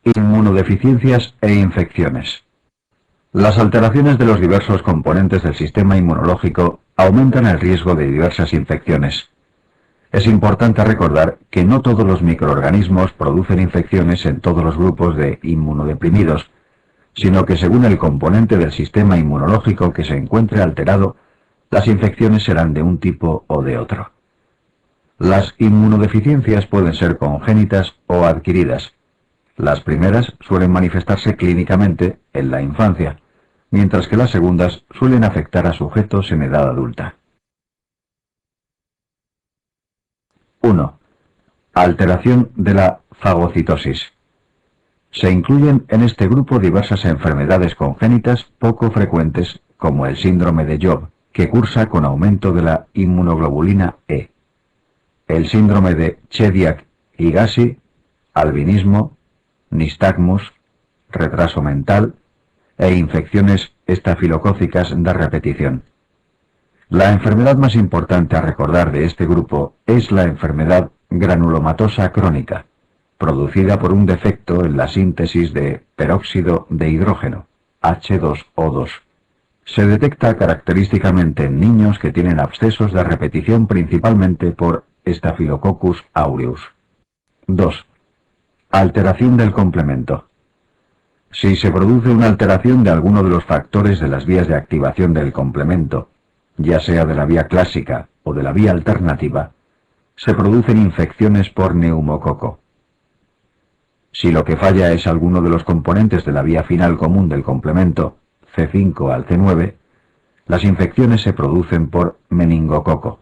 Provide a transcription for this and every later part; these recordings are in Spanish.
Inmunodeficiencias e infecciones. Las alteraciones de los diversos componentes del sistema inmunológico aumentan el riesgo de diversas infecciones. Es importante recordar que no todos los microorganismos producen infecciones en todos los grupos de inmunodeprimidos, sino que según el componente del sistema inmunológico que se encuentre alterado, las infecciones serán de un tipo o de otro. Las inmunodeficiencias pueden ser congénitas o adquiridas. Las primeras suelen manifestarse clínicamente en la infancia, mientras que las segundas suelen afectar a sujetos en edad adulta. 1. Alteración de la fagocitosis. Se incluyen en este grupo diversas enfermedades congénitas poco frecuentes, como el síndrome de Job, que cursa con aumento de la inmunoglobulina E, el síndrome de Chediak-Higashi, albinismo, nistagmus, retraso mental e infecciones estafilocócicas de repetición. La enfermedad más importante a recordar de este grupo es la enfermedad granulomatosa crónica, producida por un defecto en la síntesis de peróxido de hidrógeno, H2O2. Se detecta característicamente en niños que tienen abscesos de repetición principalmente por Staphylococcus aureus. 2. Alteración del complemento. Si se produce una alteración de alguno de los factores de las vías de activación del complemento, ya sea de la vía clásica o de la vía alternativa, se producen infecciones por neumococo. Si lo que falla es alguno de los componentes de la vía final común del complemento, C5 al C9, las infecciones se producen por meningococo.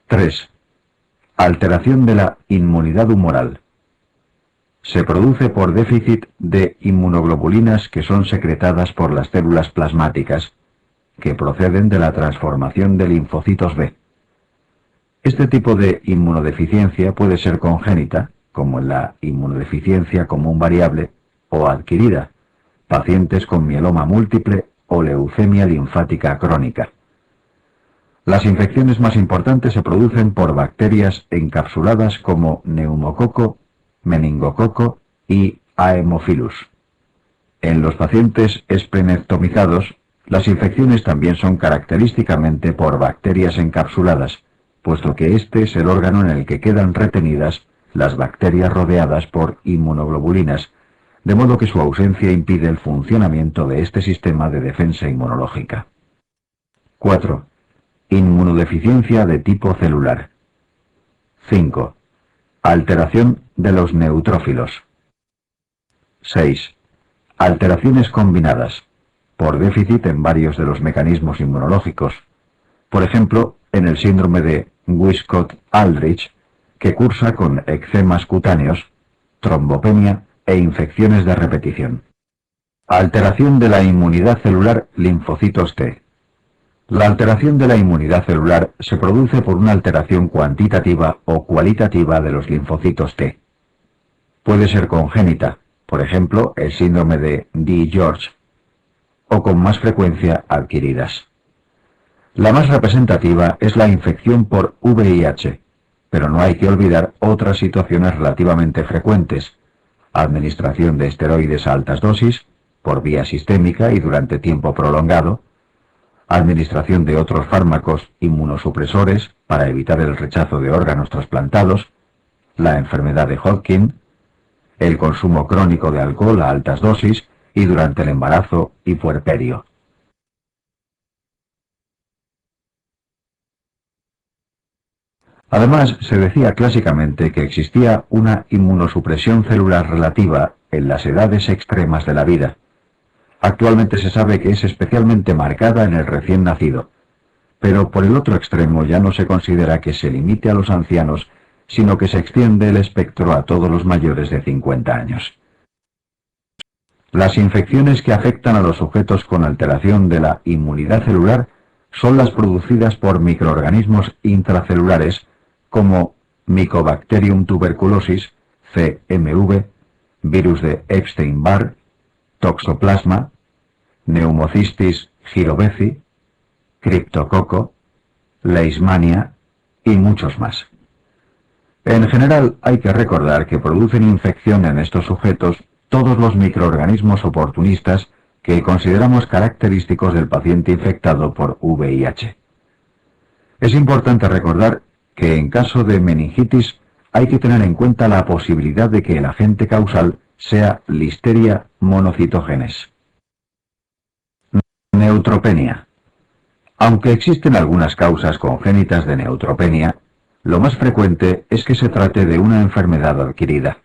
3. Alteración de la inmunidad humoral. Se produce por déficit de inmunoglobulinas que son secretadas por las células plasmáticas, que proceden de la transformación de linfocitos B. Este tipo de inmunodeficiencia puede ser congénita, como en la inmunodeficiencia común variable, o adquirida, pacientes con mieloma múltiple o leucemia linfática crónica. Las infecciones más importantes se producen por bacterias encapsuladas como neumococo, meningococo y Haemophilus. En los pacientes esplenectomizados, las infecciones también son característicamente por bacterias encapsuladas, puesto que este es el órgano en el que quedan retenidas las bacterias rodeadas por inmunoglobulinas, de modo que su ausencia impide el funcionamiento de este sistema de defensa inmunológica. 4. Inmunodeficiencia de tipo celular. 5. Alteración de los neutrófilos. 6. Alteraciones combinadas, por déficit en varios de los mecanismos inmunológicos, por ejemplo, en el síndrome de Wiskott-Aldrich, que cursa con eczemas cutáneos, trombopenia e infecciones de repetición. Alteración de la inmunidad celular linfocitos T. La alteración de la inmunidad celular se produce por una alteración cuantitativa o cualitativa de los linfocitos T. Puede ser congénita, por ejemplo, el síndrome de D-George, o con más frecuencia adquiridas. La más representativa es la infección por VIH, pero no hay que olvidar otras situaciones relativamente frecuentes: administración de esteroides a altas dosis, por vía sistémica y durante tiempo prolongado, administración de otros fármacos inmunosupresores para evitar el rechazo de órganos trasplantados, la enfermedad de Hodgkin, el consumo crónico de alcohol a altas dosis y durante el embarazo y puerperio. Además, se decía clásicamente que existía una inmunosupresión celular relativa en las edades extremas de la vida. Actualmente se sabe que es especialmente marcada en el recién nacido, pero por el otro extremo ya no se considera que se limite a los ancianos, sino que se extiende el espectro a todos los mayores de 50 años. Las infecciones que afectan a los sujetos con alteración de la inmunidad celular son las producidas por microorganismos intracelulares como Mycobacterium tuberculosis, CMV, virus de Epstein-Barr, Toxoplasma, Pneumocystis jiroveci, Cryptococo, Leishmania y muchos más. En general, hay que recordar que producen infección en estos sujetos todos los microorganismos oportunistas que consideramos característicos del paciente infectado por VIH. Es importante recordar que en caso de meningitis hay que tener en cuenta la posibilidad de que el agente causal sea Listeria monocytogenes. Neutropenia. Aunque existen algunas causas congénitas de neutropenia, lo más frecuente es que se trate de una enfermedad adquirida.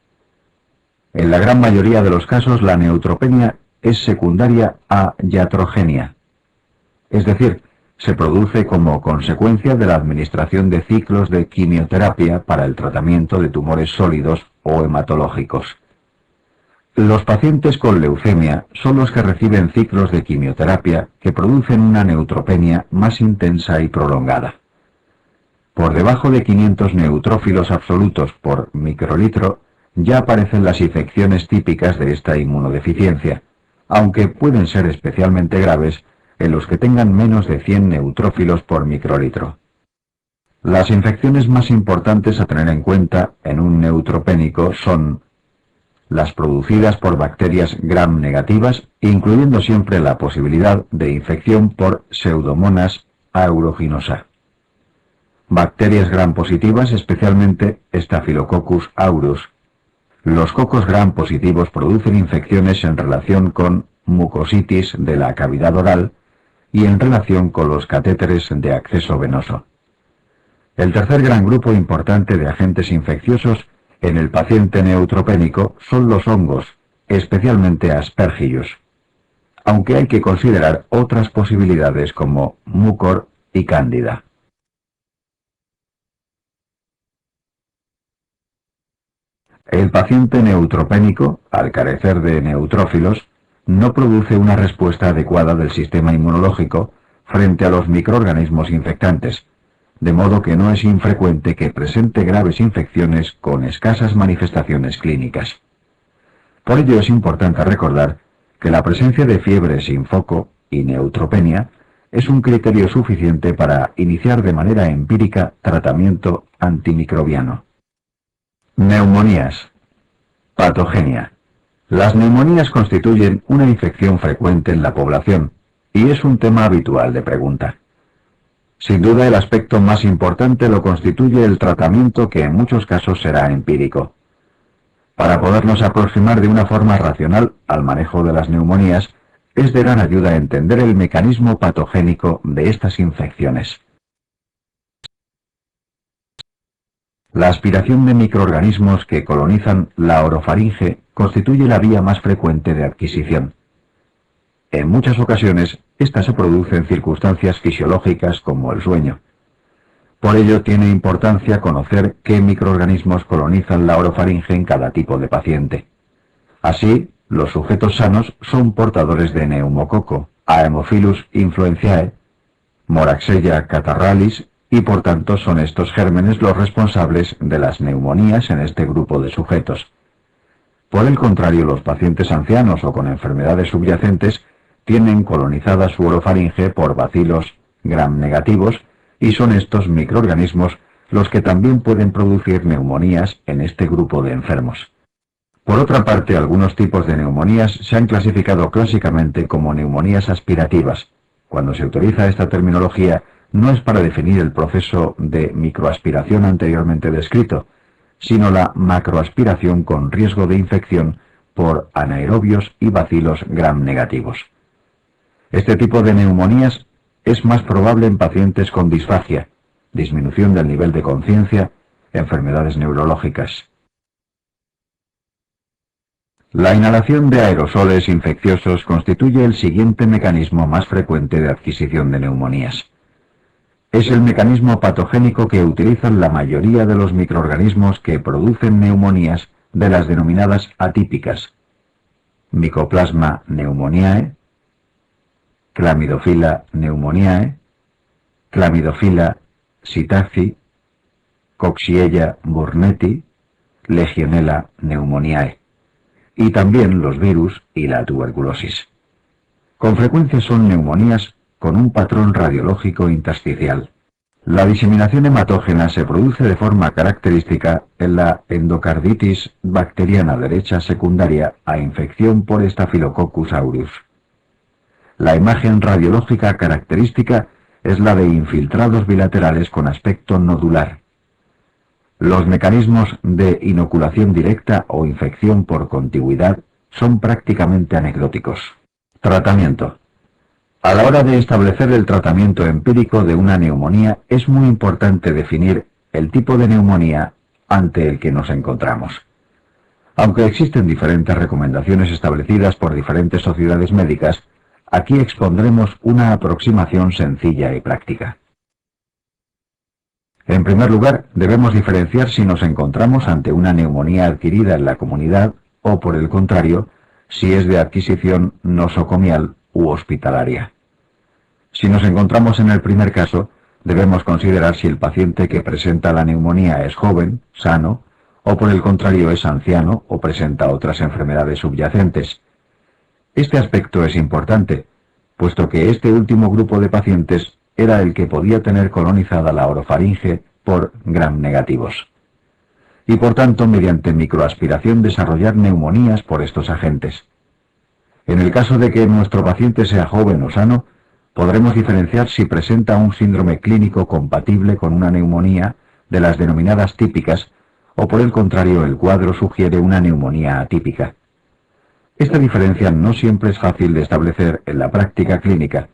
En la gran mayoría de los casos, la neutropenia es secundaria a iatrogenia, es decir, se produce como consecuencia de la administración de ciclos de quimioterapia para el tratamiento de tumores sólidos o hematológicos. Los pacientes con leucemia son los que reciben ciclos de quimioterapia que producen una neutropenia más intensa y prolongada. Por debajo de 500 neutrófilos absolutos por microlitro ya aparecen las infecciones típicas de esta inmunodeficiencia, aunque pueden ser especialmente graves en los que tengan menos de 100 neutrófilos por microlitro. Las infecciones más importantes a tener en cuenta en un neutropénico son las producidas por bacterias gram negativas, incluyendo siempre la posibilidad de infección por Pseudomonas aeruginosa. Bacterias gram positivas, especialmente Staphylococcus aureus. Los cocos gram positivos producen infecciones en relación con mucositis de la cavidad oral y en relación con los catéteres de acceso venoso. El tercer gran grupo importante de agentes infecciosos en el paciente neutropénico son los hongos, especialmente Aspergillus, aunque hay que considerar otras posibilidades como Mucor y Cándida. El paciente neutropénico, al carecer de neutrófilos, no produce una respuesta adecuada del sistema inmunológico frente a los microorganismos infectantes, de modo que no es infrecuente que presente graves infecciones con escasas manifestaciones clínicas. Por ello es importante recordar que la presencia de fiebre sin foco y neutropenia es un criterio suficiente para iniciar de manera empírica tratamiento antimicrobiano. Neumonías. Patogenia. Las neumonías constituyen una infección frecuente en la población y es un tema habitual de pregunta. Sin duda el aspecto más importante lo constituye el tratamiento, que en muchos casos será empírico. Para podernos aproximar de una forma racional al manejo de las neumonías, es de gran ayuda entender el mecanismo patogénico de estas infecciones. La aspiración de microorganismos que colonizan la orofaringe constituye la vía más frecuente de adquisición. En muchas ocasiones, esta se produce en circunstancias fisiológicas como el sueño. Por ello tiene importancia conocer qué microorganismos colonizan la orofaringe en cada tipo de paciente. Así, los sujetos sanos son portadores de neumococo, Haemophilus influenzae, Moraxella catarrhalis, y por tanto son estos gérmenes los responsables de las neumonías en este grupo de sujetos. Por el contrario, los pacientes ancianos o con enfermedades subyacentes tienen colonizada su orofaringe por bacilos gram negativos, y son estos microorganismos los que también pueden producir neumonías en este grupo de enfermos. Por otra parte, algunos tipos de neumonías se han clasificado clásicamente como neumonías aspirativas. Cuando se utiliza esta terminología, no es para definir el proceso de microaspiración anteriormente descrito, sino la macroaspiración con riesgo de infección por anaerobios y bacilos gram negativos. Este tipo de neumonías es más probable en pacientes con disfagia, disminución del nivel de conciencia, enfermedades neurológicas. La inhalación de aerosoles infecciosos constituye el siguiente mecanismo más frecuente de adquisición de neumonías. Es el mecanismo patogénico que utilizan la mayoría de los microorganismos que producen neumonías de las denominadas atípicas: Mycoplasma pneumoniae, Chlamydophila pneumoniae, Chlamydophila psittaci, Coxiella burnetii, Legionella pneumoniae, y también los virus y la tuberculosis. Con frecuencia son neumonías con un patrón radiológico intersticial. La diseminación hematógena se produce de forma característica en la endocarditis bacteriana derecha secundaria a infección por Staphylococcus aureus. La imagen radiológica característica es la de infiltrados bilaterales con aspecto nodular. Los mecanismos de inoculación directa o infección por contigüidad son prácticamente anecdóticos. Tratamiento. A la hora de establecer el tratamiento empírico de una neumonía es muy importante definir el tipo de neumonía ante el que nos encontramos. Aunque existen diferentes recomendaciones establecidas por diferentes sociedades médicas, aquí expondremos una aproximación sencilla y práctica. En primer lugar, debemos diferenciar si nos encontramos ante una neumonía adquirida en la comunidad o, por el contrario, si es de adquisición nosocomial u hospitalaria. Si nos encontramos en el primer caso, debemos considerar si el paciente que presenta la neumonía es joven, sano, o por el contrario es anciano o presenta otras enfermedades subyacentes. Este aspecto es importante, puesto que este último grupo de pacientes era el que podía tener colonizada la orofaringe por gram negativos, y por tanto mediante microaspiración desarrollar neumonías por estos agentes. En el caso de que nuestro paciente sea joven o sano, podremos diferenciar si presenta un síndrome clínico compatible con una neumonía de las denominadas típicas, o por el contrario el cuadro sugiere una neumonía atípica. Esta diferencia no siempre es fácil de establecer en la práctica clínica,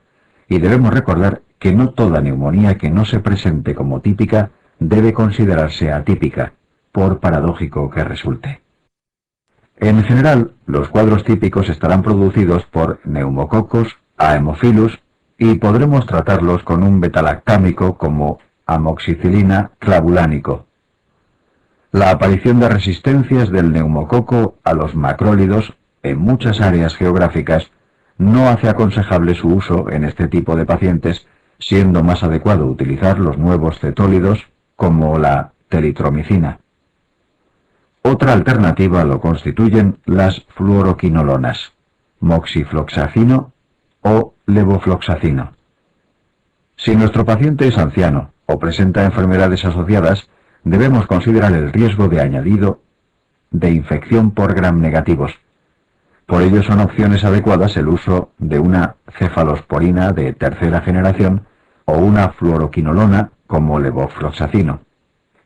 y debemos recordar que no toda neumonía que no se presente como típica debe considerarse atípica, por paradójico que resulte. En general, los cuadros típicos estarán producidos por neumococos, Haemophilus, y podremos tratarlos con un betalactámico como amoxicilina clavulánico. La aparición de resistencias del neumococo a los macrólidos en muchas áreas geográficas no hace aconsejable su uso en este tipo de pacientes, siendo más adecuado utilizar los nuevos cetólidos como la telitromicina. Otra alternativa lo constituyen las fluoroquinolonas, moxifloxacino o levofloxacino. Si nuestro paciente es anciano o presenta enfermedades asociadas, debemos considerar el riesgo de añadido de infección por gram negativos. Por ello son opciones adecuadas el uso de una cefalosporina de tercera generación o una fluoroquinolona como levofloxacino.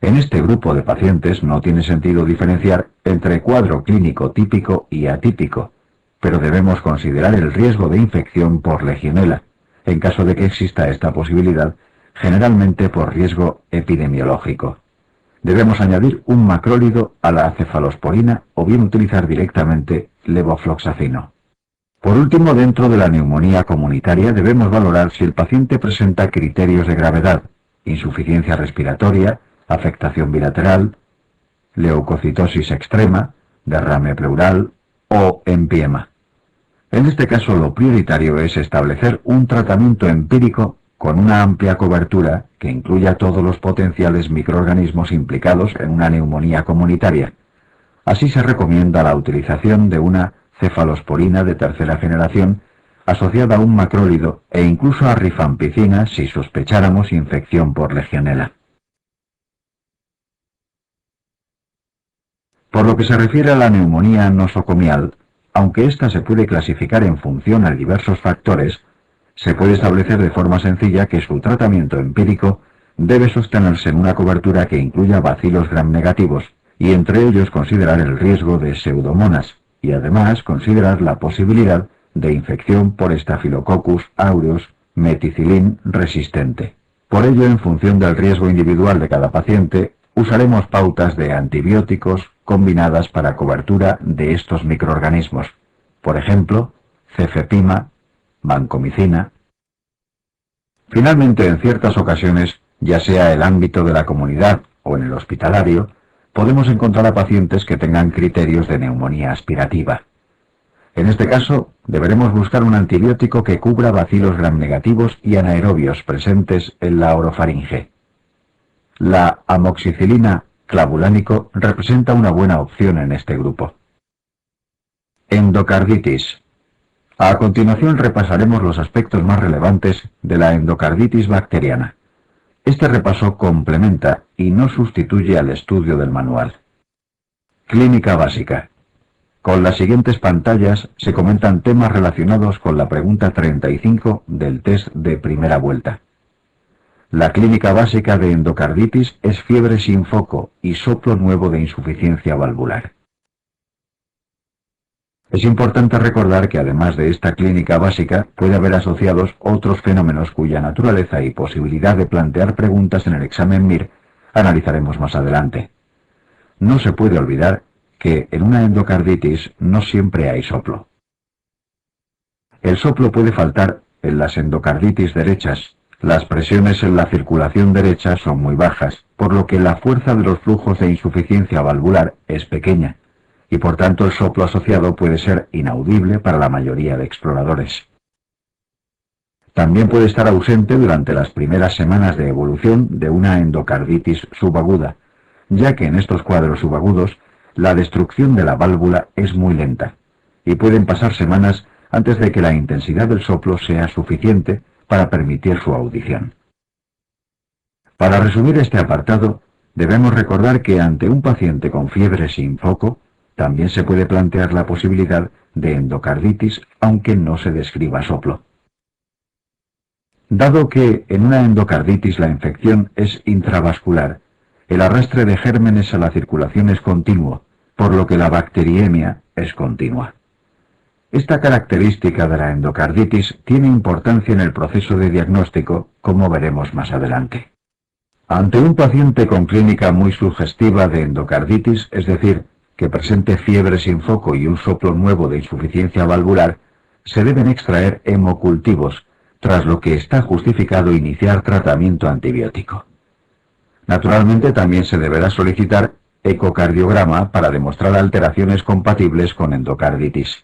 En este grupo de pacientes no tiene sentido diferenciar entre cuadro clínico típico y atípico, pero debemos considerar el riesgo de infección por legionela, en caso de que exista esta posibilidad, generalmente por riesgo epidemiológico. Debemos añadir un macrólido a la cefalosporina o bien utilizar directamente levofloxacino. Por último, dentro de la neumonía comunitaria debemos valorar si el paciente presenta criterios de gravedad, insuficiencia respiratoria, afectación bilateral, leucocitosis extrema, derrame pleural o empiema. En este caso, lo prioritario es establecer un tratamiento empírico con una amplia cobertura que incluya todos los potenciales microorganismos implicados en una neumonía comunitaria. Así se recomienda la utilización de una cefalosporina de tercera generación asociada a un macrólido e incluso a rifampicina si sospecháramos infección por legionela. Por lo que se refiere a la neumonía nosocomial, aunque ésta se puede clasificar en función a diversos factores, se puede establecer de forma sencilla que su tratamiento empírico debe sostenerse en una cobertura que incluya bacilos gram negativos, y entre ellos considerar el riesgo de pseudomonas, y además considerar la posibilidad de infección por Staphylococcus aureus meticilin resistente. Por ello, en función del riesgo individual de cada paciente, usaremos pautas de antibióticos combinadas para cobertura de estos microorganismos, por ejemplo, cefepima, vancomicina. Finalmente, en ciertas ocasiones, ya sea el ámbito de la comunidad o en el hospitalario, podemos encontrar a pacientes que tengan criterios de neumonía aspirativa. En este caso, deberemos buscar un antibiótico que cubra bacilos gram negativos y anaerobios presentes en la orofaringe. La amoxicilina clavulánico representa una buena opción en este grupo. Endocarditis. A continuación repasaremos los aspectos más relevantes de la endocarditis bacteriana. Este repaso complementa y no sustituye al estudio del manual. Clínica básica. Con las siguientes pantallas se comentan temas relacionados con la pregunta 35 del test de primera vuelta. La clínica básica de endocarditis es fiebre sin foco y soplo nuevo de insuficiencia valvular. Es importante recordar que además de esta clínica básica puede haber asociados otros fenómenos cuya naturaleza y posibilidad de plantear preguntas en el examen MIR analizaremos más adelante. No se puede olvidar que en una endocarditis no siempre hay soplo. El soplo puede faltar en las endocarditis derechas. Las presiones en la circulación derecha son muy bajas, por lo que la fuerza de los flujos de insuficiencia valvular es pequeña, y por tanto el soplo asociado puede ser inaudible para la mayoría de exploradores. También puede estar ausente durante las primeras semanas de evolución de una endocarditis subaguda, ya que en estos cuadros subagudos la destrucción de la válvula es muy lenta, y pueden pasar semanas antes de que la intensidad del soplo sea suficiente para permitir su audición. Para resumir este apartado, debemos recordar que ante un paciente con fiebre sin foco, también se puede plantear la posibilidad de endocarditis, aunque no se describa soplo. Dado que en una endocarditis la infección es intravascular, el arrastre de gérmenes a la circulación es continuo, por lo que la bacteriemia es continua. Esta característica de la endocarditis tiene importancia en el proceso de diagnóstico, como veremos más adelante. Ante un paciente con clínica muy sugestiva de endocarditis, es decir, que presente fiebre sin foco y un soplo nuevo de insuficiencia valvular, se deben extraer hemocultivos, tras lo que está justificado iniciar tratamiento antibiótico. Naturalmente también se deberá solicitar ecocardiograma para demostrar alteraciones compatibles con endocarditis.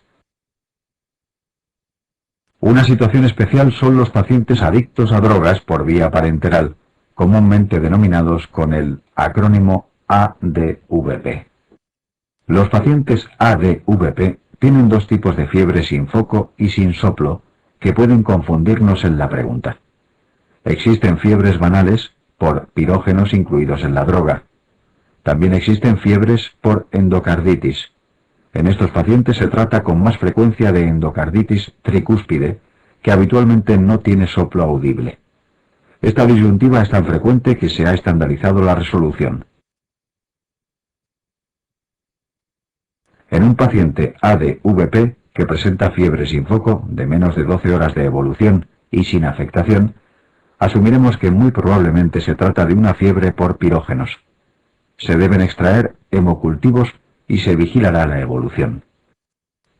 Una situación especial son los pacientes adictos a drogas por vía parenteral, comúnmente denominados con el acrónimo ADVP. Los pacientes ADVP tienen dos tipos de fiebre sin foco y sin soplo que pueden confundirnos en la pregunta. Existen fiebres banales por pirógenos incluidos en la droga. También existen fiebres por endocarditis. En estos pacientes se trata con más frecuencia de endocarditis tricúspide, que habitualmente no tiene soplo audible. Esta disyuntiva es tan frecuente que se ha estandarizado la resolución. En un paciente ADVP que presenta fiebre sin foco de menos de 12 horas de evolución y sin afectación, asumiremos que muy probablemente se trata de una fiebre por pirógenos. Se deben extraer hemocultivos y se vigilará la evolución.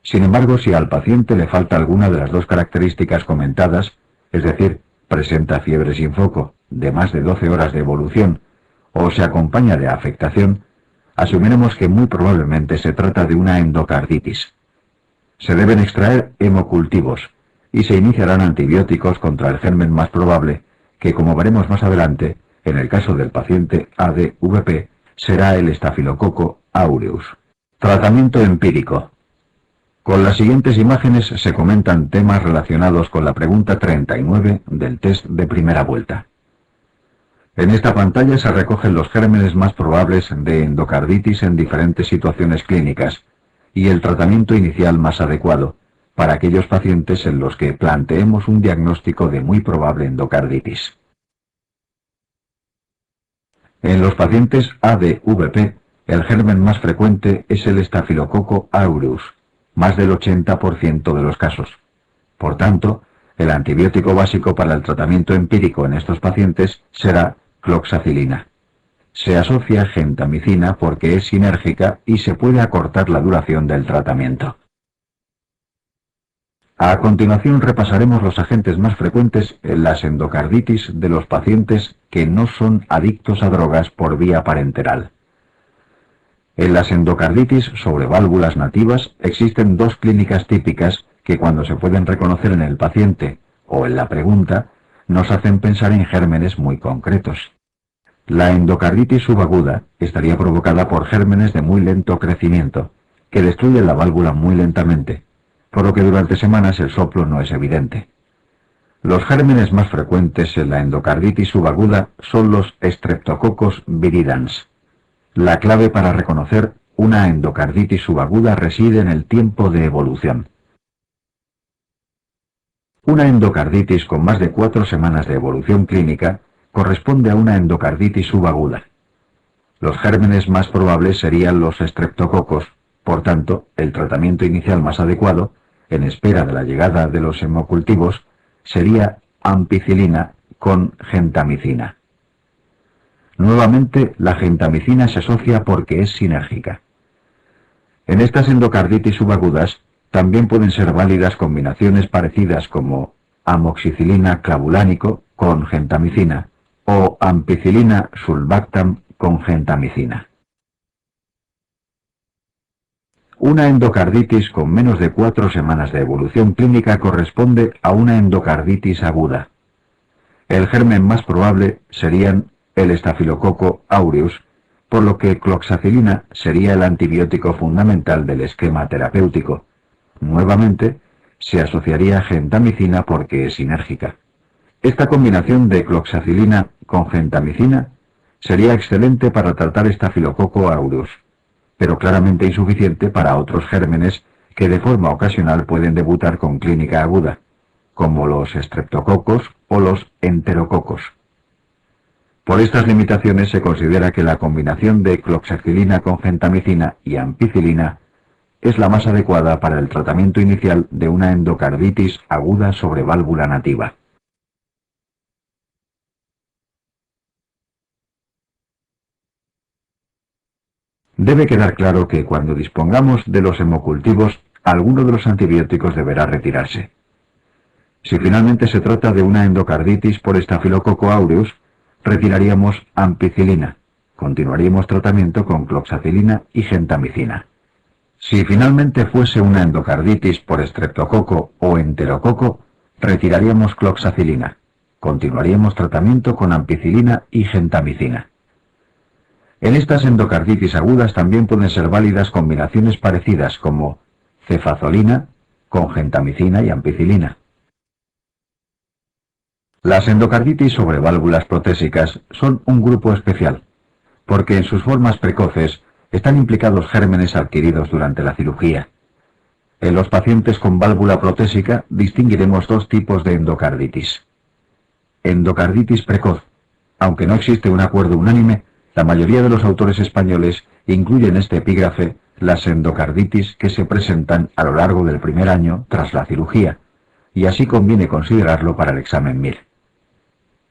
Sin embargo, si al paciente le falta alguna de las dos características comentadas, es decir, presenta fiebre sin foco de más de 12 horas de evolución o se acompaña de afectación, asumiremos que muy probablemente se trata de una endocarditis. Se deben extraer hemocultivos y se iniciarán antibióticos contra el germen más probable, que como veremos más adelante, en el caso del paciente ADVP, será el estafilococo aureus. Tratamiento empírico. Con las siguientes imágenes se comentan temas relacionados con la pregunta 39 del test de primera vuelta. En esta pantalla se recogen los gérmenes más probables de endocarditis en diferentes situaciones clínicas y el tratamiento inicial más adecuado para aquellos pacientes en los que planteemos un diagnóstico de muy probable endocarditis. En los pacientes ADVP, el germen más frecuente es el estafilococo aureus, más del 80% de los casos. Por tanto, el antibiótico básico para el tratamiento empírico en estos pacientes será cloxacilina. Se asocia gentamicina porque es sinérgica y se puede acortar la duración del tratamiento. A continuación repasaremos los agentes más frecuentes en las endocarditis de los pacientes que no son adictos a drogas por vía parenteral. En las endocarditis sobre válvulas nativas existen dos clínicas típicas que cuando se pueden reconocer en el paciente o en la pregunta nos hacen pensar en gérmenes muy concretos. La endocarditis subaguda estaría provocada por gérmenes de muy lento crecimiento, que destruyen la válvula muy lentamente, por lo que durante semanas el soplo no es evidente. Los gérmenes más frecuentes en la endocarditis subaguda son los Streptococcus viridans. La clave para reconocer una endocarditis subaguda reside en el tiempo de evolución. Una endocarditis con más de 4 semanas de evolución clínica corresponde a una endocarditis subaguda. Los gérmenes más probables serían los Streptococcus, por tanto, el tratamiento inicial más adecuado, en espera de la llegada de los hemocultivos, sería ampicilina con gentamicina. Nuevamente, la gentamicina se asocia porque es sinérgica. En estas endocarditis subagudas también pueden ser válidas combinaciones parecidas como amoxicilina clavulánico con gentamicina o ampicilina sulbactam con gentamicina. Una endocarditis con menos de 4 semanas de evolución clínica corresponde a una endocarditis aguda. El germen más probable serían el estafilococo aureus, por lo que cloxacilina sería el antibiótico fundamental del esquema terapéutico. Nuevamente, se asociaría gentamicina porque es sinérgica. Esta combinación de cloxacilina con gentamicina sería excelente para tratar estafilococo aureus, pero claramente insuficiente para otros gérmenes que de forma ocasional pueden debutar con clínica aguda, como los streptococos o los enterococos. Por estas limitaciones se considera que la combinación de cloxacilina con gentamicina y ampicilina es la más adecuada para el tratamiento inicial de una endocarditis aguda sobre válvula nativa. Debe quedar claro que cuando dispongamos de los hemocultivos, alguno de los antibióticos deberá retirarse. Si finalmente se trata de una endocarditis por estafilococo aureus, retiraríamos ampicilina. Continuaríamos tratamiento con cloxacilina y gentamicina. Si finalmente fuese una endocarditis por estreptococo o enterococo, retiraríamos cloxacilina. Continuaríamos tratamiento con ampicilina y gentamicina. En estas endocarditis agudas también pueden ser válidas combinaciones parecidas como cefazolina con gentamicina y ampicilina. Las endocarditis sobre válvulas protésicas son un grupo especial, porque en sus formas precoces están implicados gérmenes adquiridos durante la cirugía. En los pacientes con válvula protésica distinguiremos dos tipos de endocarditis. Endocarditis precoz. Aunque no existe un acuerdo unánime, la mayoría de los autores españoles incluyen en este epígrafe las endocarditis que se presentan a lo largo del primer año tras la cirugía, y así conviene considerarlo para el examen MIR.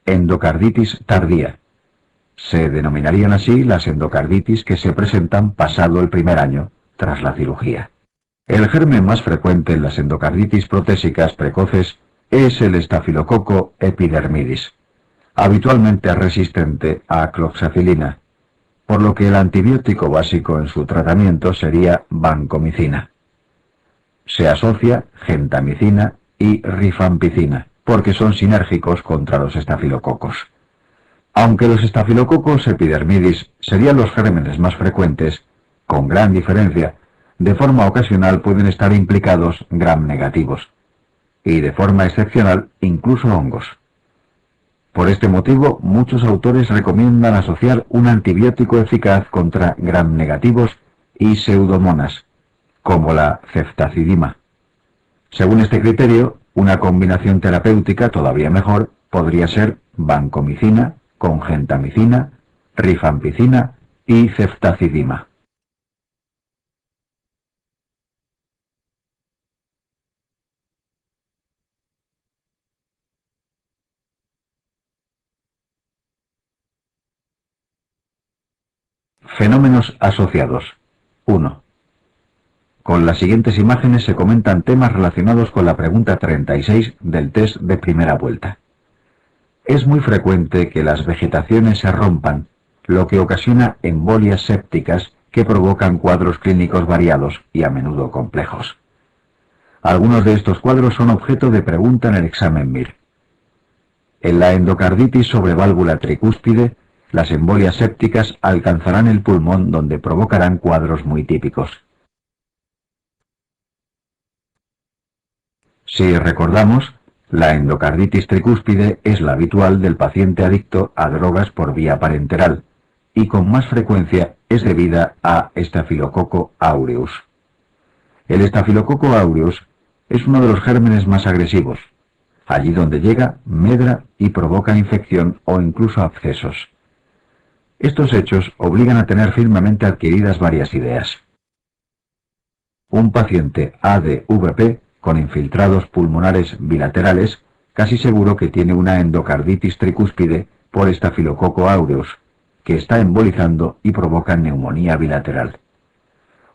Endocarditis tardía. Se denominarían así las endocarditis que se presentan pasado el primer año tras la cirugía. El germen más frecuente en las endocarditis protésicas precoces es el estafilococo epidermidis, habitualmente resistente a cloxacilina, por lo que el antibiótico básico en su tratamiento sería vancomicina. Se asocia gentamicina y rifampicina, porque son sinérgicos contra los estafilococos. Aunque los estafilococos epidermidis serían los gérmenes más frecuentes, con gran diferencia, de forma ocasional pueden estar implicados gram negativos, y de forma excepcional incluso hongos. Por este motivo, muchos autores recomiendan asociar un antibiótico eficaz contra gram negativos y pseudomonas, como la ceftazidima. Según este criterio, una combinación terapéutica todavía mejor podría ser vancomicina con gentamicina, rifampicina y ceftazidima. Fenómenos asociados. 1. Con las siguientes imágenes se comentan temas relacionados con la pregunta 36 del test de primera vuelta. Es muy frecuente que las vegetaciones se rompan, lo que ocasiona embolias sépticas que provocan cuadros clínicos variados y a menudo complejos. Algunos de estos cuadros son objeto de pregunta en el examen MIR. En la endocarditis sobre válvula tricúspide, las embolias sépticas alcanzarán el pulmón donde provocarán cuadros muy típicos. Si recordamos, la endocarditis tricúspide es la habitual del paciente adicto a drogas por vía parenteral y con más frecuencia es debida a Staphylococcus aureus. El Staphylococcus aureus es uno de los gérmenes más agresivos. Allí donde llega, medra y provoca infección o incluso abscesos. Estos hechos obligan a tener firmemente adquiridas varias ideas. Un paciente ADVP con infiltrados pulmonares bilaterales, casi seguro que tiene una endocarditis tricúspide por Staphylococcus aureus, que está embolizando y provoca neumonía bilateral.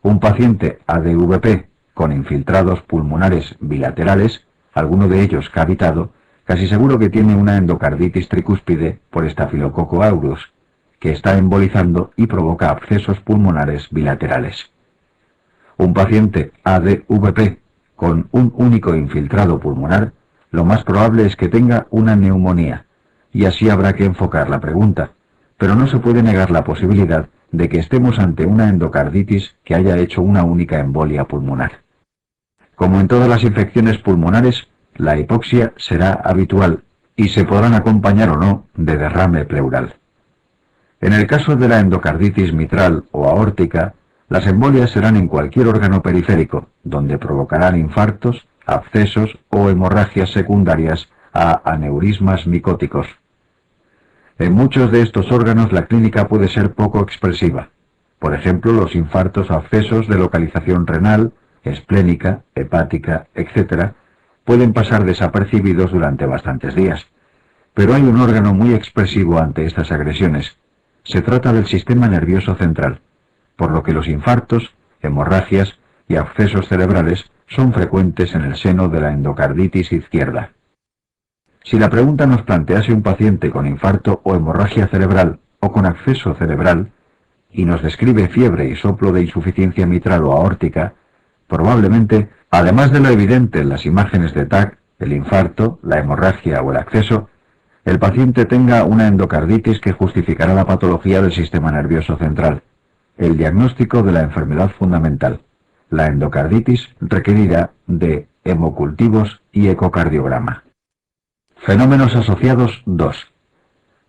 Un paciente ADVP con infiltrados pulmonares bilaterales, alguno de ellos cavitado, casi seguro que tiene una endocarditis tricúspide por Staphylococcus aureus, que está embolizando y provoca abscesos pulmonares bilaterales. Un paciente ADVP con un único infiltrado pulmonar, lo más probable es que tenga una neumonía, y así habrá que enfocar la pregunta, pero no se puede negar la posibilidad de que estemos ante una endocarditis que haya hecho una única embolia pulmonar. Como en todas las infecciones pulmonares, la hipoxia será habitual y se podrán acompañar o no de derrame pleural. En el caso de la endocarditis mitral o aórtica, las embolias serán en cualquier órgano periférico, donde provocarán infartos, abscesos o hemorragias secundarias a aneurismas micóticos. En muchos de estos órganos la clínica puede ser poco expresiva. Por ejemplo, los infartos o abscesos de localización renal, esplénica, hepática, etc., pueden pasar desapercibidos durante bastantes días. Pero hay un órgano muy expresivo ante estas agresiones. Se trata del sistema nervioso central, por lo que los infartos, hemorragias y abscesos cerebrales son frecuentes en el seno de la endocarditis izquierda. Si la pregunta nos plantease un paciente con infarto o hemorragia cerebral o con absceso cerebral y nos describe fiebre y soplo de insuficiencia mitral o aórtica, probablemente, además de lo evidente en las imágenes de TAC, el infarto, la hemorragia o el absceso, el paciente tenga una endocarditis que justificará la patología del sistema nervioso central. El diagnóstico de la enfermedad fundamental, la endocarditis, requerirá de hemocultivos y ecocardiograma. Fenómenos asociados 2.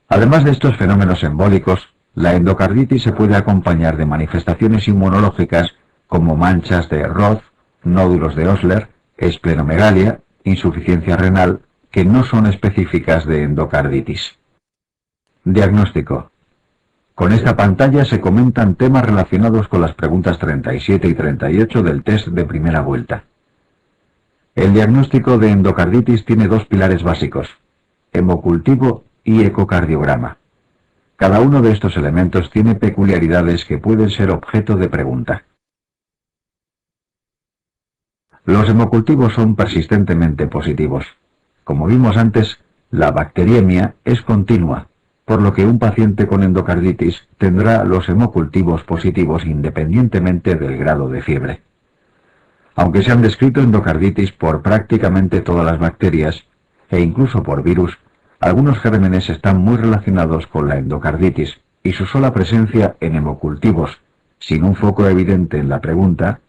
Además de estos fenómenos embólicos, la endocarditis se puede acompañar de manifestaciones inmunológicas como manchas de Roth, nódulos de Osler, esplenomegalia, insuficiencia renal, que no son específicas de endocarditis. Diagnóstico. Con esta pantalla se comentan temas relacionados con las preguntas 37 y 38 del test de primera vuelta. El diagnóstico de endocarditis tiene dos pilares básicos, hemocultivo y ecocardiograma. Cada uno de estos elementos tiene peculiaridades que pueden ser objeto de pregunta. Los hemocultivos son persistentemente positivos. Como vimos antes, la bacteriemia es continua, por lo que un paciente con endocarditis tendrá los hemocultivos positivos independientemente del grado de fiebre. Aunque se han descrito endocarditis por prácticamente todas las bacterias, e incluso por virus, algunos gérmenes están muy relacionados con la endocarditis y su sola presencia en hemocultivos, sin un foco evidente en la pregunta,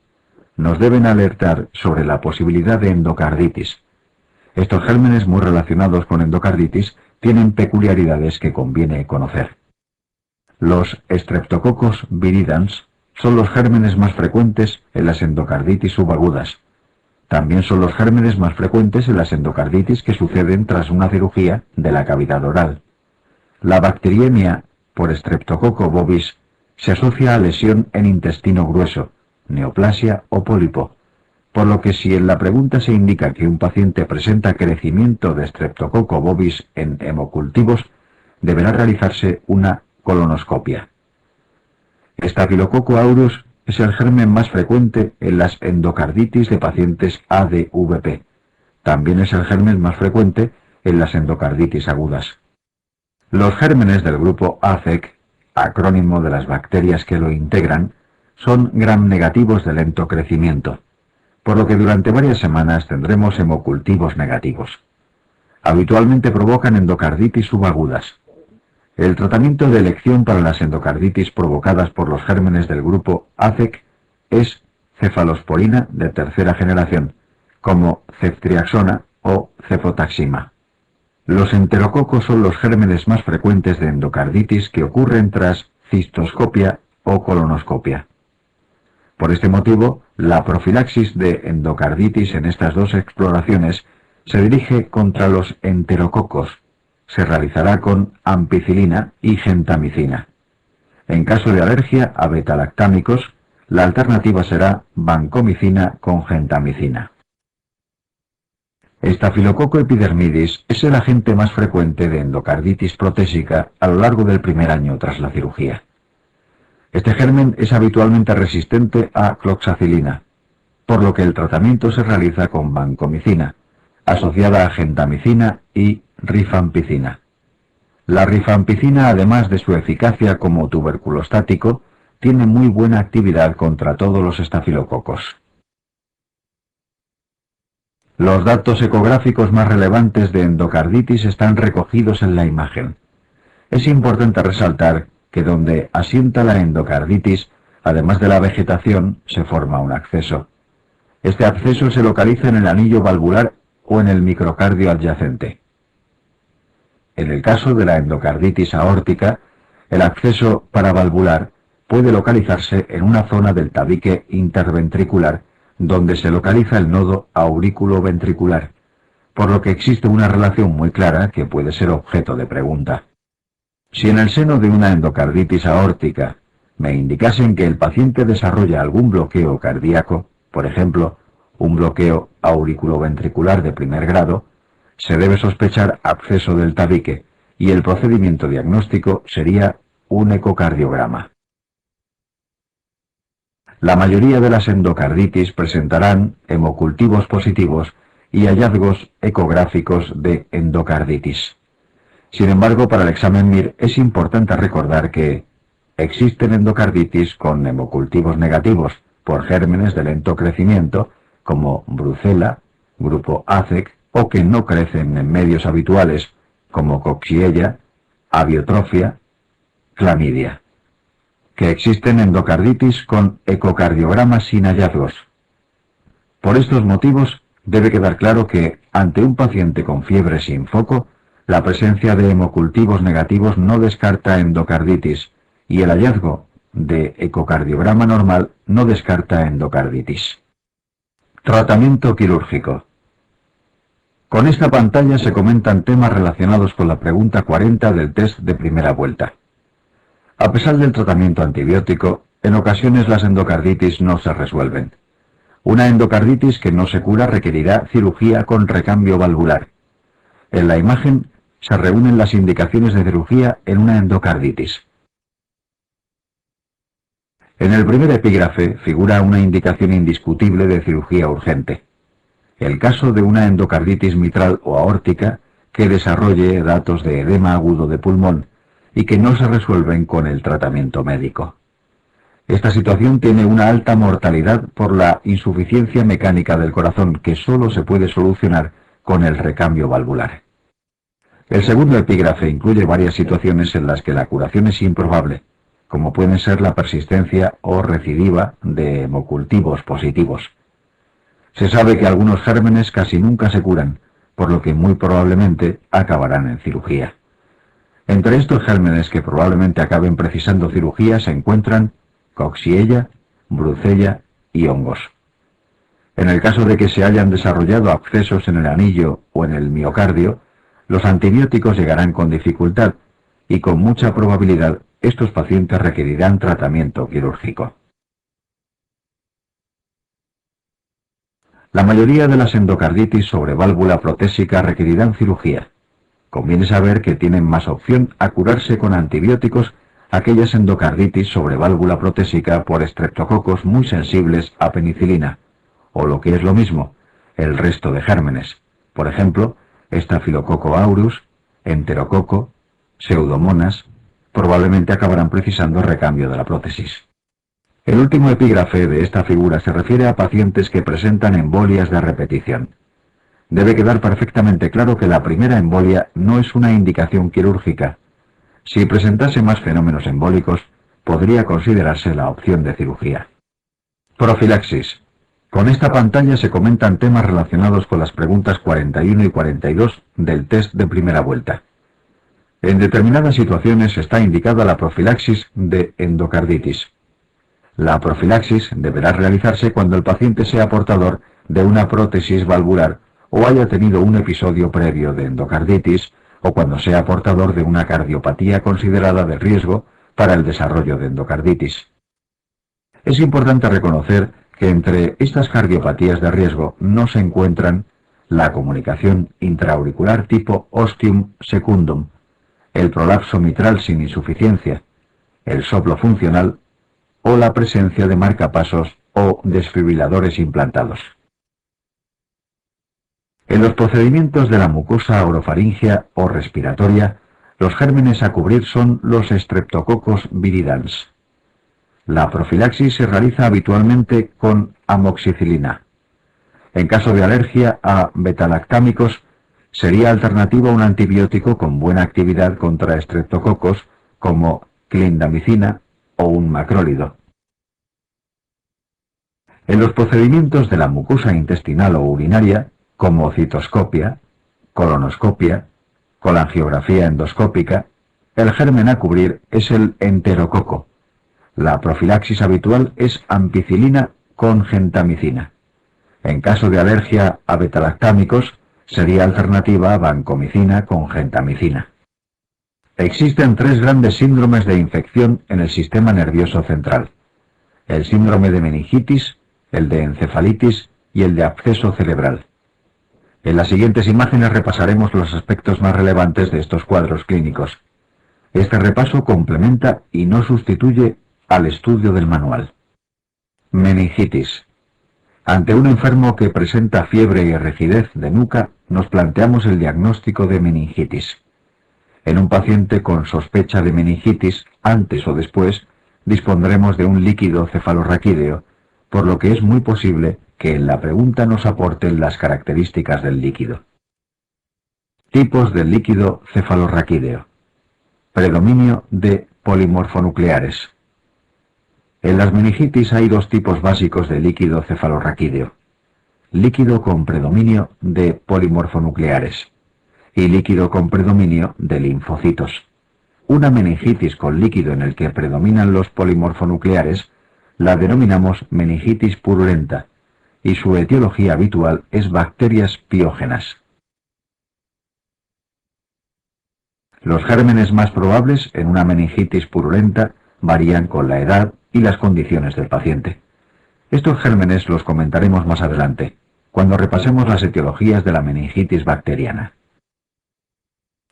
nos deben alertar sobre la posibilidad de endocarditis. Estos gérmenes muy relacionados con endocarditis tienen peculiaridades que conviene conocer. Los Streptococcus viridans son los gérmenes más frecuentes en las endocarditis subagudas. También son los gérmenes más frecuentes en las endocarditis que suceden tras una cirugía de la cavidad oral. La bacteriemia por Streptococcus bovis se asocia a lesión en intestino grueso, neoplasia o pólipo, por lo que si en la pregunta se indica que un paciente presenta crecimiento de Streptococcus bovis en hemocultivos, deberá realizarse una colonoscopia. Staphylococcus aureus es el germen más frecuente en las endocarditis de pacientes ADVP. También es el germen más frecuente en las endocarditis agudas. Los gérmenes del grupo ACEC, acrónimo de las bacterias que lo integran, son gram negativos de lento crecimiento, por lo que durante varias semanas tendremos hemocultivos negativos. Habitualmente provocan endocarditis subagudas. El tratamiento de elección para las endocarditis provocadas por los gérmenes del grupo ACEC es cefalosporina de tercera generación, como ceftriaxona o cefotaxima. Los enterococos son los gérmenes más frecuentes de endocarditis que ocurren tras cistoscopia o colonoscopia. Por este motivo, la profilaxis de endocarditis en estas dos exploraciones se dirige contra los enterococos. Se realizará con ampicilina y gentamicina. En caso de alergia a betalactámicos, la alternativa será vancomicina con gentamicina. Estafilococo epidermidis es el agente más frecuente de endocarditis protésica a lo largo del primer año tras la cirugía. Este germen es habitualmente resistente a cloxacilina, por lo que el tratamiento se realiza con vancomicina, asociada a gentamicina y rifampicina. La rifampicina, además de su eficacia como tuberculostático, tiene muy buena actividad contra todos los estafilococos. Los datos ecográficos más relevantes de endocarditis están recogidos en la imagen. Es importante resaltar que donde asienta la endocarditis, además de la vegetación, se forma un acceso. Este acceso se localiza en el anillo valvular o en el microcardio adyacente. En el caso de la endocarditis aórtica, el acceso paravalvular puede localizarse en una zona del tabique interventricular donde se localiza el nodo aurículo-ventricular, por lo que existe una relación muy clara que puede ser objeto de pregunta. Si en el seno de una endocarditis aórtica me indicasen que el paciente desarrolla algún bloqueo cardíaco, por ejemplo, un bloqueo auriculoventricular de primer grado, se debe sospechar absceso del tabique y el procedimiento diagnóstico sería un ecocardiograma. La mayoría de las endocarditis presentarán hemocultivos positivos y hallazgos ecográficos de endocarditis. Sin embargo, para el examen MIR es importante recordar que existen endocarditis con hemocultivos negativos por gérmenes de lento crecimiento, como Brucella, grupo ACEC, o que no crecen en medios habituales, como Coxiella, Aviotrofia, Clamidia. Que existen endocarditis con ecocardiograma sin hallazgos. Por estos motivos, debe quedar claro que, ante un paciente con fiebre sin foco, la presencia de hemocultivos negativos no descarta endocarditis y el hallazgo de ecocardiograma normal no descarta endocarditis. Tratamiento quirúrgico. Con esta pantalla se comentan temas relacionados con la pregunta 40 del test de primera vuelta. A pesar del tratamiento antibiótico, en ocasiones las endocarditis no se resuelven. Una endocarditis que no se cura requerirá cirugía con recambio valvular. En la imagen se reúnen las indicaciones de cirugía en una endocarditis. En el primer epígrafe figura una indicación indiscutible de cirugía urgente. El caso de una endocarditis mitral o aórtica que desarrolle datos de edema agudo de pulmón y que no se resuelven con el tratamiento médico. Esta situación tiene una alta mortalidad por la insuficiencia mecánica del corazón que solo se puede solucionar con el recambio valvular. El segundo epígrafe incluye varias situaciones en las que la curación es improbable, como pueden ser la persistencia o recidiva de hemocultivos positivos. Se sabe que algunos gérmenes casi nunca se curan, por lo que muy probablemente acabarán en cirugía. Entre estos gérmenes que probablemente acaben precisando cirugía se encuentran Coxiella, Brucella y hongos. En el caso de que se hayan desarrollado abscesos en el anillo o en el miocardio, los antibióticos llegarán con dificultad y con mucha probabilidad estos pacientes requerirán tratamiento quirúrgico. La mayoría de las endocarditis sobre válvula protésica requerirán cirugía. Conviene saber que tienen más opción a curarse con antibióticos aquellas endocarditis sobre válvula protésica por estreptococos muy sensibles a penicilina, o lo que es lo mismo, el resto de gérmenes, por ejemplo, Staphylococcus aureus, Enterococo, Pseudomonas, probablemente acabarán precisando recambio de la prótesis. El último epígrafe de esta figura se refiere a pacientes que presentan embolias de repetición. Debe quedar perfectamente claro que la primera embolia no es una indicación quirúrgica. Si presentase más fenómenos embólicos, podría considerarse la opción de cirugía. Profilaxis. Con esta pantalla se comentan temas relacionados con las preguntas 41 y 42 del test de primera vuelta. En determinadas situaciones está indicada la profilaxis de endocarditis. La profilaxis deberá realizarse cuando el paciente sea portador de una prótesis valvular o haya tenido un episodio previo de endocarditis o cuando sea portador de una cardiopatía considerada de riesgo para el desarrollo de endocarditis. Es importante reconocer que entre estas cardiopatías de riesgo no se encuentran la comunicación intraauricular tipo ostium secundum, el prolapso mitral sin insuficiencia, el soplo funcional o la presencia de marcapasos o desfibriladores implantados. En los procedimientos de la mucosa orofaringea o respiratoria, los gérmenes a cubrir son los Streptococcus viridans. La profilaxis se realiza habitualmente con amoxicilina. En caso de alergia a betalactámicos, sería alternativa un antibiótico con buena actividad contra estreptococos como clindamicina o un macrólido. En los procedimientos de la mucosa intestinal o urinaria, como citoscopia, colonoscopia, colangiografía endoscópica, el germen a cubrir es el enterococo. La profilaxis habitual es ampicilina con gentamicina. En caso de alergia a betalactámicos, sería alternativa vancomicina con gentamicina. Existen tres grandes síndromes de infección en el sistema nervioso central: el síndrome de meningitis, el de encefalitis y el de absceso cerebral. En las siguientes imágenes repasaremos los aspectos más relevantes de estos cuadros clínicos. Este repaso complementa y no sustituye al estudio del manual. Meningitis. Ante un enfermo que presenta fiebre y rigidez de nuca, nos planteamos el diagnóstico de meningitis. En un paciente con sospecha de meningitis, antes o después, dispondremos de un líquido cefalorraquídeo, por lo que es muy posible que en la pregunta nos aporten las características del líquido. Tipos del líquido cefalorraquídeo. Predominio de polimorfonucleares. En las meningitis hay dos tipos básicos de líquido cefalorraquídeo: líquido con predominio de polimorfonucleares y líquido con predominio de linfocitos. Una meningitis con líquido en el que predominan los polimorfonucleares la denominamos meningitis purulenta, y su etiología habitual es bacterias piógenas. Los gérmenes más probables en una meningitis purulenta varían con la edad y las condiciones del paciente. Estos gérmenes los comentaremos más adelante, cuando repasemos las etiologías de la meningitis bacteriana.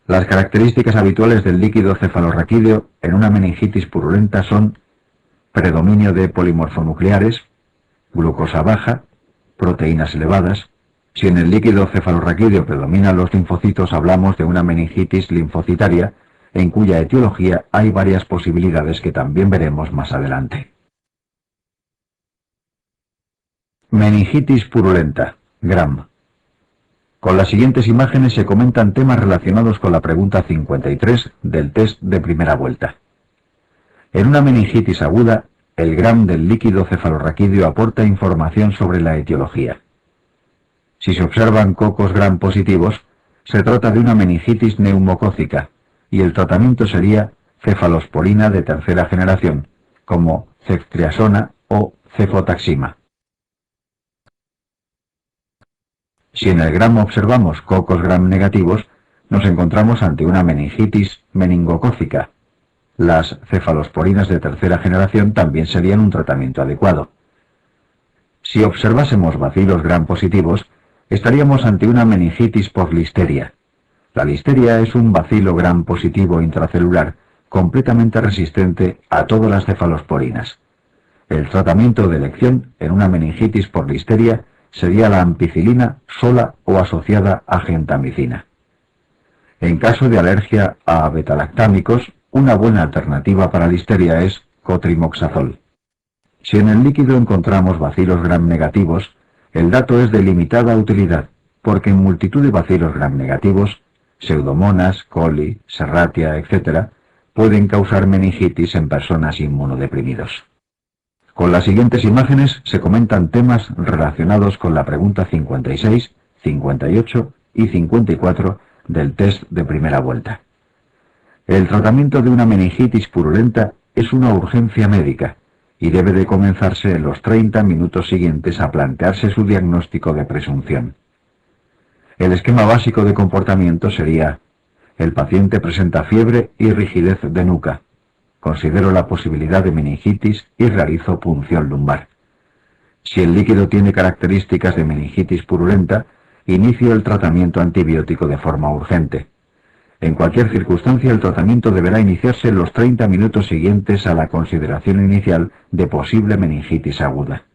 Las características habituales del líquido cefalorraquídeo en una meningitis purulenta son predominio de polimorfonucleares, glucosa baja, proteínas elevadas. Si en el líquido cefalorraquídeo predominan los linfocitos, hablamos de una meningitis linfocitaria, en cuya etiología hay varias posibilidades que también veremos más adelante. Meningitis purulenta, Gram. Con las siguientes imágenes se comentan temas relacionados con la pregunta 53 del test de primera vuelta. En una meningitis aguda, el Gram del líquido cefalorraquídeo aporta información sobre la etiología. Si se observan cocos Gram positivos, se trata de una meningitis neumocócica, y el tratamiento sería cefalosporina de tercera generación, como ceftriaxona o cefotaxima. Si en el Gram observamos cocos Gram negativos, nos encontramos ante una meningitis meningocócica. Las cefalosporinas de tercera generación también serían un tratamiento adecuado. Si observásemos bacilos Gram positivos, estaríamos ante una meningitis por listeria. La listeria es un bacilo Gram positivo intracelular completamente resistente a todas las cefalosporinas. El tratamiento de elección en una meningitis por listeria sería la ampicilina sola o asociada a gentamicina. En caso de alergia a betalactámicos, una buena alternativa para listeria es cotrimoxazol. Si en el líquido encontramos bacilos Gram negativos, el dato es de limitada utilidad, porque en multitud de bacilos Gram negativos, Pseudomonas, coli, serratia, etc., pueden causar meningitis en personas inmunodeprimidos. Con las siguientes imágenes se comentan temas relacionados con la pregunta 56, 58 y 54 del test de primera vuelta. El tratamiento de una meningitis purulenta es una urgencia médica y debe de comenzarse en los 30 minutos siguientes a plantearse su diagnóstico de presunción. El esquema básico de comportamiento sería: el paciente presenta fiebre y rigidez de nuca. Considero la posibilidad de meningitis y realizo punción lumbar. Si el líquido tiene características de meningitis purulenta, inicio el tratamiento antibiótico de forma urgente. En cualquier circunstancia, el tratamiento deberá iniciarse en los 30 minutos siguientes a la consideración inicial de posible meningitis aguda.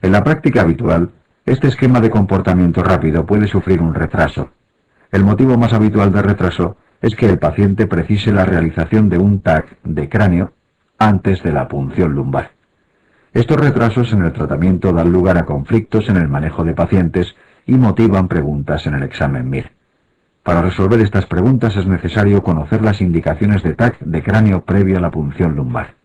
En la práctica habitual, este esquema de comportamiento rápido puede sufrir un retraso. El motivo más habitual de retraso es que el paciente precise la realización de un TAC de cráneo antes de la punción lumbar. Estos retrasos en el tratamiento dan lugar a conflictos en el manejo de pacientes y motivan preguntas en el examen MIR. Para resolver estas preguntas es necesario conocer las indicaciones de TAC de cráneo previo a la punción lumbar.